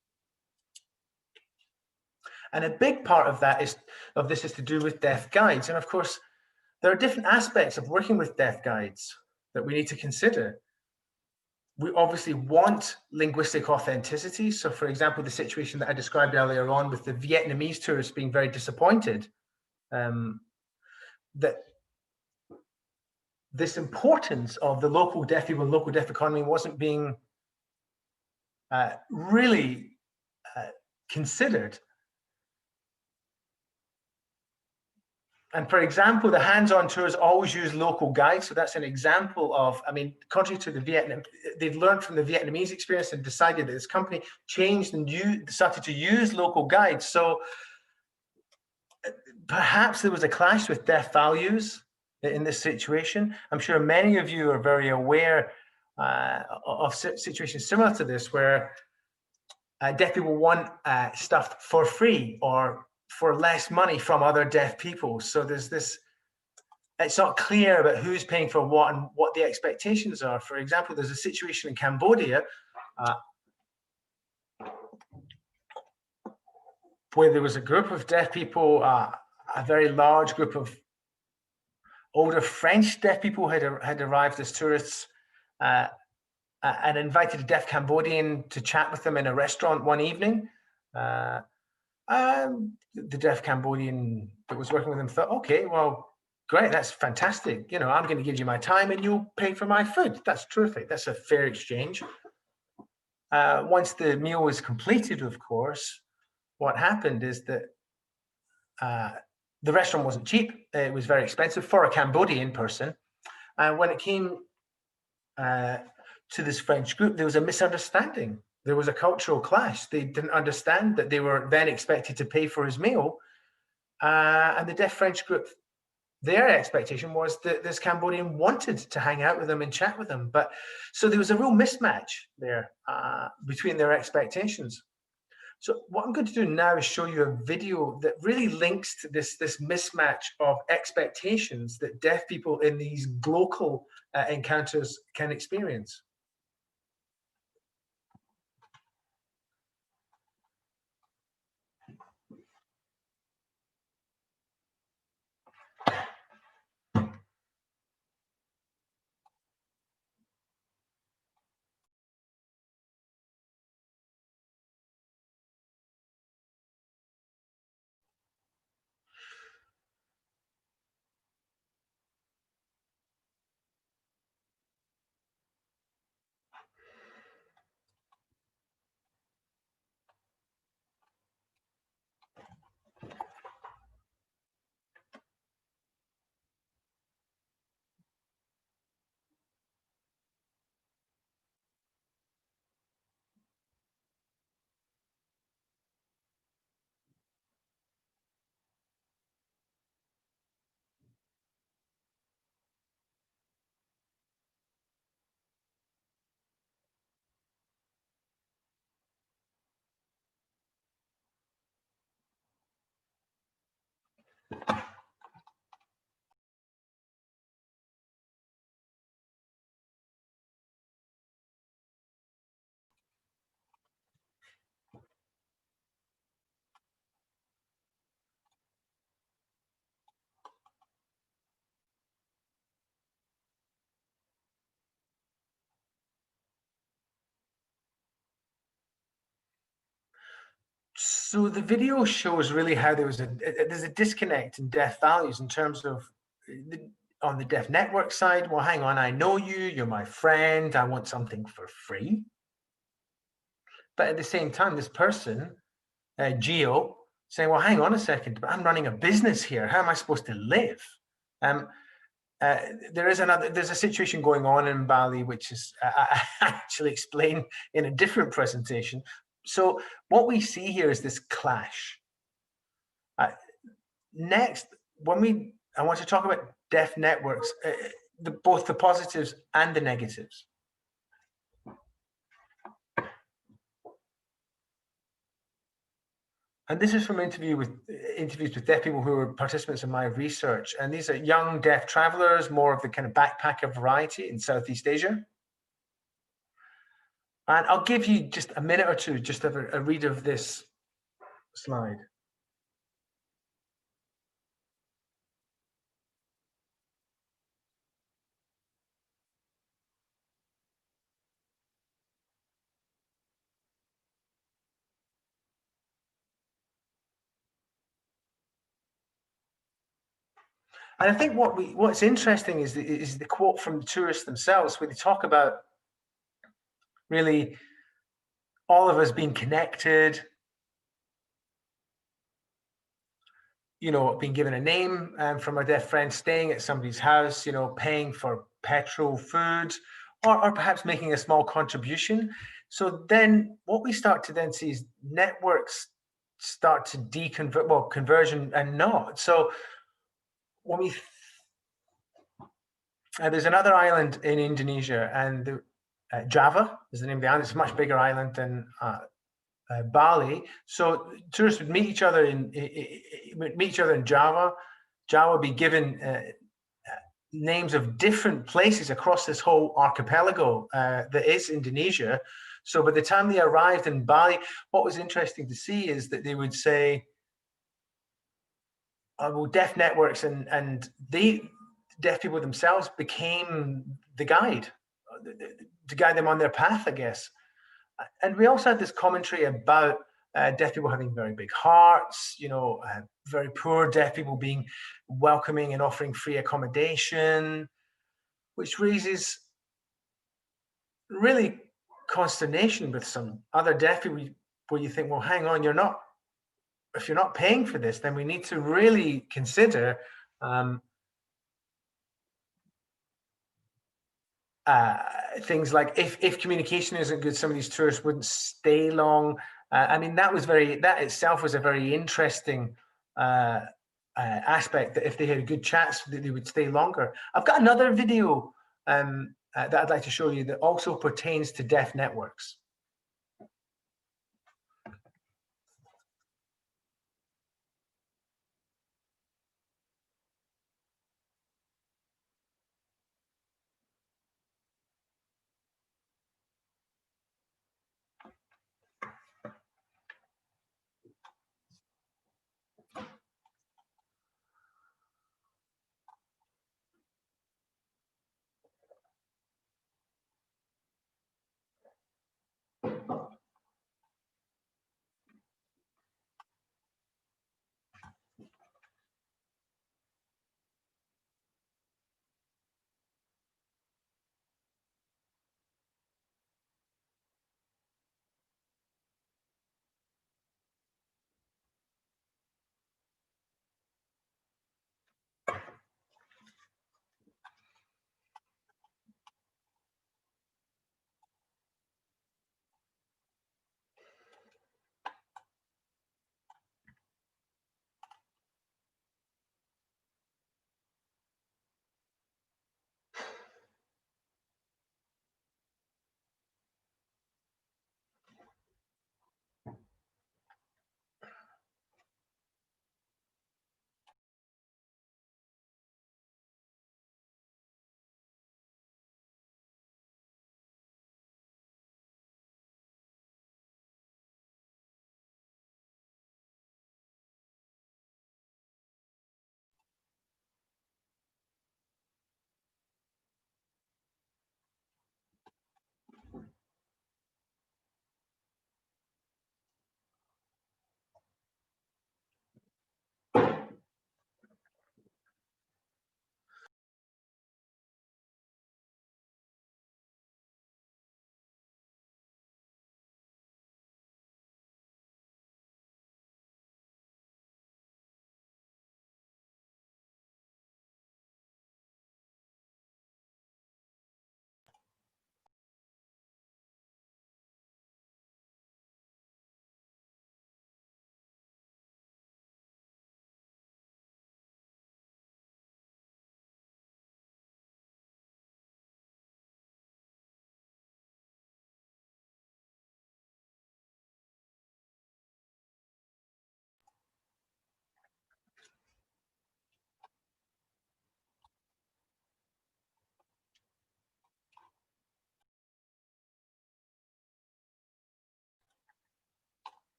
And a big part of that is to do with deaf guides. And of course, there are different aspects of working with deaf guides that we need to consider. We obviously want linguistic authenticity. So for example, the situation that I described earlier on with the Vietnamese tourists being very disappointed, that this importance of the local deaf people and local deaf economy wasn't being really considered. And for example, the hands-on tours always use local guides. So that's an example of, I mean, contrary to the Vietnam, they've learned from the Vietnamese experience and decided that this company changed and started to use local guides. So perhaps there was a clash with deaf values in this situation. I'm sure many of you are very aware of situations similar to this, where deaf people want stuff for free or for less money from other deaf people. So there's this, it's not clear about who's paying for what and what the expectations are. For example, there's a situation in Cambodia where there was a group of deaf people, a very large group of older French deaf people had arrived as tourists and invited a deaf Cambodian to chat with them in a restaurant one evening. The deaf Cambodian that was working with them thought, okay, well, great, that's fantastic. You know, I'm going to give you my time and you'll pay for my food. That's terrific. That's a fair exchange. Once the meal was completed, of course, what happened is that the restaurant wasn't cheap. It was very expensive for a Cambodian person. And when it came to this French group, there was a misunderstanding. There was a cultural clash. They didn't understand that they were then expected to pay for his meal. And the deaf French group, their expectation was that this Cambodian wanted to hang out with them and chat with them. But so there was a real mismatch there between their expectations. So what I'm going to do now is show you a video that really links to this mismatch of expectations that deaf people in these local encounters can experience. So the video shows really how there's a disconnect in deaf values in terms of on the deaf network side. Well, hang on, I know you, you're my friend, I want something for free. But at the same time, this person, Geo, saying, well, hang on a second, but I'm running a business here. How am I supposed to live? Um, there's a situation going on in Bali, which is I actually explained in a different presentation. So what we see here is this clash. Next, I want to talk about deaf networks, both the positives and the negatives. And this is from interviews with deaf people who were participants in my research. And these are young deaf travelers, more of the kind of backpacker variety in Southeast Asia. And I'll give you just a minute or two, just have a read of this slide. And I think what's interesting is the quote from the tourists themselves, where they talk about really all of us being connected, you know, being given a name from a deaf friend, staying at somebody's house, you know, paying for petrol, food, or perhaps making a small contribution. So then what we start to then see is networks start to deconvert, well, conversion and not. So when there's another island in Indonesia, and Java is the name of the island. It's a much bigger island than Bali. So tourists would meet each other in Java. Java would be given names of different places across this whole archipelago that is Indonesia. So by the time they arrived in Bali, what was interesting to see is that they would say, well, deaf networks and deaf people themselves became the guide to guide them on their path, I guess. And we also had this commentary about deaf people having very big hearts, you know, very poor deaf people being welcoming and offering free accommodation, which raises really consternation with some other deaf people, where you think, well, hang on, if you're not paying for this, then we need to really consider things like if communication isn't good, some of these tourists wouldn't stay long. I mean, that itself was a very interesting aspect, that if they had good chats, that they would stay longer. I've got another video that I'd like to show you that also pertains to deaf networks.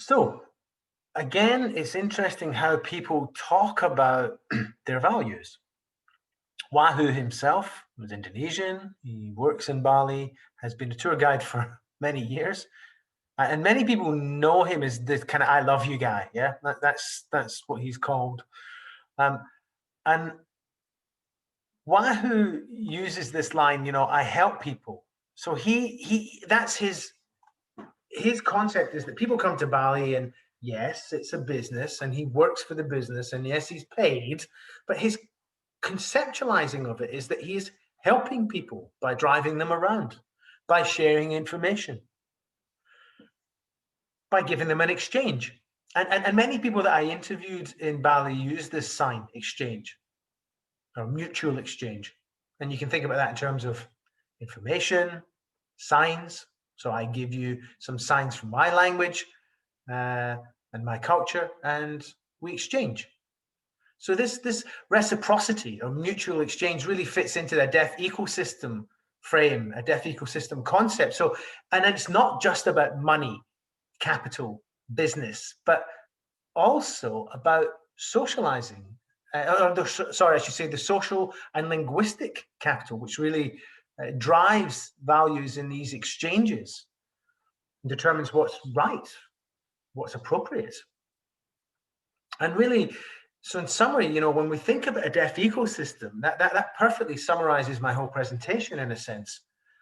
So again, it's interesting how people talk about their values. Wahoo himself was Indonesian. He works in Bali, has been a tour guide for many years. And many people know him as the kind of "I love you" guy. Yeah, that's what he's called. And Wahoo uses this line, "I help people." So that's his concept, is that people come to Bali, and yes, it's a business, and he works for the business, and yes, he's paid, but his conceptualizing of it is that he's helping people by driving them around, by sharing information, by giving them an exchange. And many people that I interviewed in Bali use this sign, exchange, or mutual exchange. And you can think about that in terms of information, signs. So I give you some signs from my language and my culture, and we exchange. So this reciprocity or mutual exchange really fits into the deaf ecosystem frame, a deaf ecosystem concept. So, and it's not just about money, capital, business, but also about socializing. Sorry, I should say the social and linguistic capital, which really drives values in these exchanges and determines what's right, what's appropriate. And really, so in summary, when we think about a deaf ecosystem, that perfectly summarizes my whole presentation in a sense.